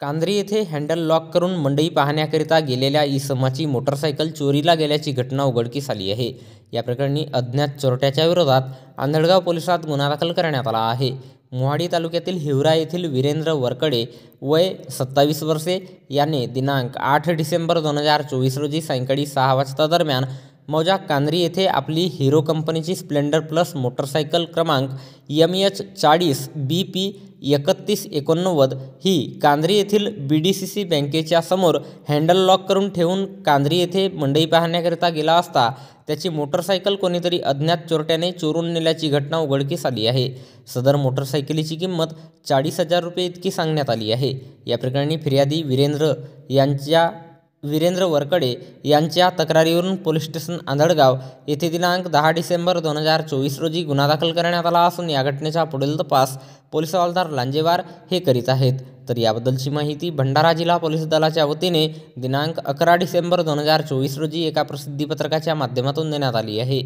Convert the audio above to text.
कांद्री येथे handle lock करून मंडई पाहण्याकरिता गेलेल्या इसमाची मोटरसायकल चोरीला गेल्याची घटना उघडकीस आली आहे। या प्रकरणी अज्ञात चोरट्याच्या विरोधात आंधळगाव पोलिसात गुन्हा दाखल करण्यात आला आहे। मोहाडी तालुक्यातील हिवरा येथील वीरेंद्र वरकडे वय 27 वर्षे याने दिनांक 8 डिसेंबर 2024 रोजी सायंकाळी 6 वाजता दरम्यान मौजा कांद्री येथे आपली हिरो कंपनीची स्प्लेंडर प्लस मोटरसायकल क्रमांक MH40 BP 3189 ही कांद्री येथील BDCC बँकेच्या समोर हँडल लॉक करून ठेवून कांद्री येथे मंडई पाहण्याकरिता गेला असता त्याची मोटरसायकल कोणीतरी अज्ञात चोरट्याने चोरून नेल्याची घटना उघडकीस आली आहे। सदर मोटरसायकलीची किंमत 40,000 रुपये इतकी सांगण्यात आली आहे। या प्रकरणी फिर्यादी वीरेंद्र वरकडे यांच्या तक्रारीवरून पोलीस स्टेशन आंधळगाव येथे दिनांक 10 डिसेंबर 2024 रोजी गुन्हा दाखल करण्यात आला असून या घटनेचा पुढील तपास पोलीस हवालदार लांजेवार हे करीत आहेत। तर याबद्दलची माहिती भंडारा जिल्हा पोलीस दलाच्या वतीने दिनांक 11 डिसेंबर 2024 रोजी एका प्रसिद्धीपत्रकाच्या माध्यमातून देण्यात आली आहे।